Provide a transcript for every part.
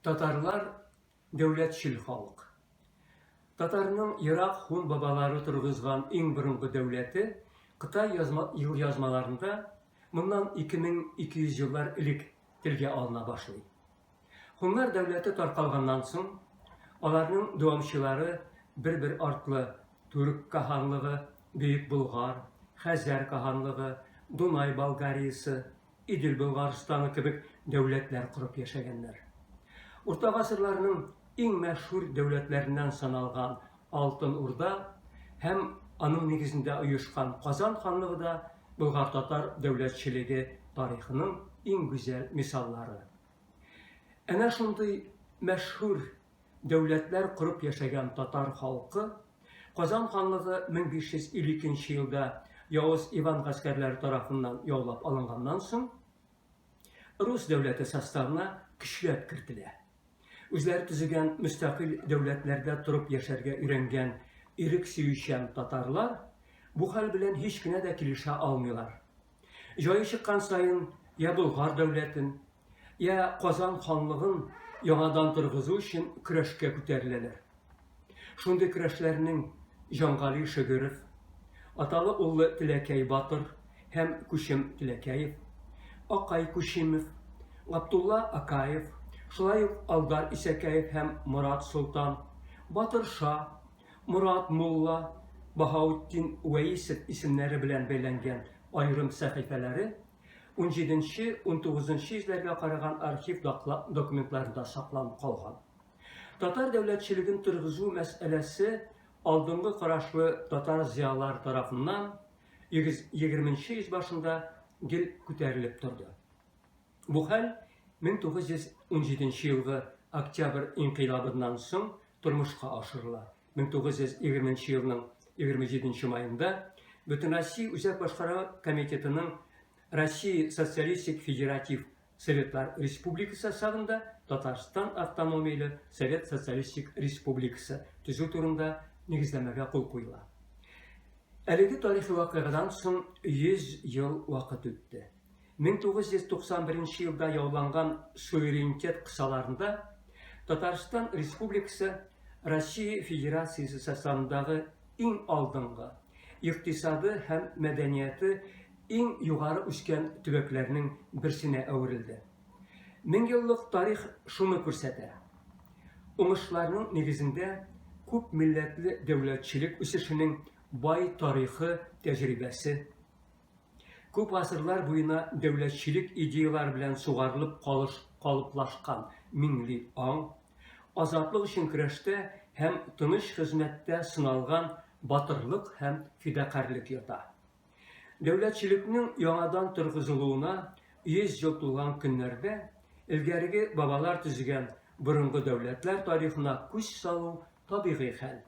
Tatarlar devletçil halk. Tatarның Irak Hun babaları turguzgan iң burunғы devleti Қытай yazmalarında bundan 2200 yıllar ilik tilge alına başlıyor. Hunlar devleti tarqalgandan soң, alarның doğamçıları bir artlı Türk kahanlığı, Büyük Bulgar, Xəzər kahanlığı, Dunay Balgariyası, İdil Bulgaristanı kibik devletler kurup yaşayanlar. Orta asırlarının en meşhur devletlerinden sanalgan Altın Urda hem anın negizinde uyuşkan Kazan Hanlığı da Bulgar Tatar devletçiliği tarihinin en güzel misalları. Ana şunday meşhur devletler kurup yaşayan Tatar halkı Kazan Hanlığı 1552 yılda Yavuz İvan askerleri tarafından yollap alıngandan soň Rus devleti sastavına kişiler kirdiler. Özleri tüzügen müstakil devletlerde turup yaşarga ürengen irik süyüşen Tatarlar bu hal bilen hiç güne de kilişe almıyorlar. Joyu çıkan sayın ya Bulgar devletin ya Kazan Hanlığın yanadan turguzu için küreşke küterileler. Şunday küreşlerinin Jangali Şıgırıf, Atalı Ullu Tilekay Batır hem Kuşim Tilekayev, Akay Kuşimov, Abdullah Akayev, şulay Aldar İsekayev hem Murat Sultan, Batır Şah, Murat Mulla, Bahauddin Uveysov isimleri bilen belirlengen ayrım sahifeleri 17-19 yüzlerge qaragan arxiv dokumentlarında saklanıp kalgan. Tatar devletçiliğin turguzu meselesi aldığımı qaraşlı Tatar ziyalar tarafından 20. yüz başında gel küterilip durdu. Bu hal 1917 yılғы Oktyabr inqilabından soň turmuşqa aşırılar. 1920 yılının 27 mayında bütün Россия Үзәк Башкарма Комитетінің Россия Социалистик Федератив Советлар Республикасы сағында Татарстан Автономиялы Совет Социалистик Республикасы түзүү турында негизлемеге кол куйла. Әлеге тарихи вакыйгадан соң 100 yıl вакыт үтті. 1991 yılda yollangan suverenitet kısalarında Tatarstan Respublikası Россия Federasyası sastavındağı en aldınғы, iktisadı hem medeniyeti en yukarı üsken tübeklerinin birsine öğrildi. 1000 yıllık tarih şunu kürsədə. Oңışlarının negizinde köp milletli devletçilik üsüşünün bay tarihi tecrübesi, köp asırlar boyuna devletçilik ideyalar bilen suğarılıp kalıplaşkan minli an, azatlık için küreşte hem tыныç hizmette sınalgan batırlık hem fidakarlık yata. Devletçilikinin yanadan turguzuluğuna 100 yıl tulgan günlerde ilgerigi babalar tüzügen burungu devletler tarihine kuş salu tabiği hal.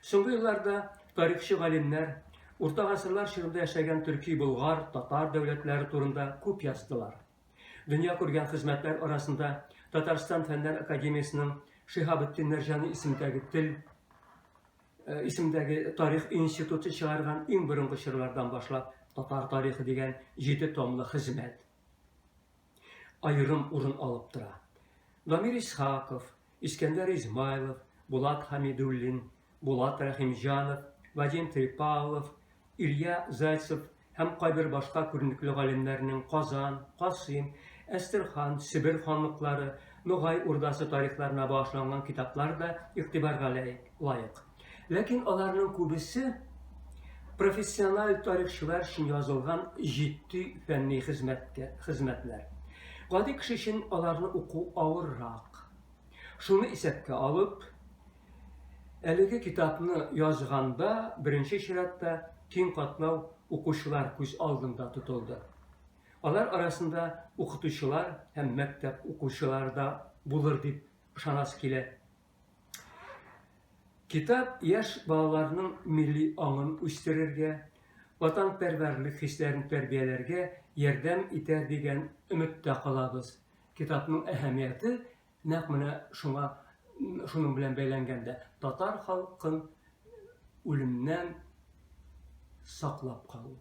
Soňgu yıllarda tarihçi galimler Orta asırlar çağında yaşayan Türkiye, Bulgar, Tatar devletleri turunda köp yazdılar. Dünya kurgan hizmetler arasında Tatarstan Fenler Akademiyasının Şihabettin Nerjani isimdagi tarih institutu çağırgan en burungu çırlardan başlap Tatar tarihi degen 7 tomlu hizmet ayrım urun alıp tura. Damir İshakov, İskender İzmailov, Bulat Hamidullin, Bulat Rahimjanov, Vadim Tripalov, İlya Zaytsev hem kayber başka körnüklü galimlerinin Kazan, Kasım, Esterhan, Sibir hanlıkları, Nogay Urdası tarihlerine bağışlanan kitaplar da iktibarga layık. Lakin onların kubisi profesyonel tarihçiler için yazılgan ciddi fenni hizmetler. Qadi kişi için onlarını oku ağırrak. Şunu isepke alıp, әлеге kitapını yazganda birinci şiratda keng katlav okuşular göz aldında tutuldu. Onlar arasında okutuşular hem mektep okuşular da bulur dip şanas kile. Kitap yaş bağlarının milli anın üstürürge, vatanperverlik hislerini terbiyelerge yerdem iter degen ümitde kalabız. Kitabın ehemmiyeti näq şunun bilen beylengende Tatar halkın ölümden saklap kalı.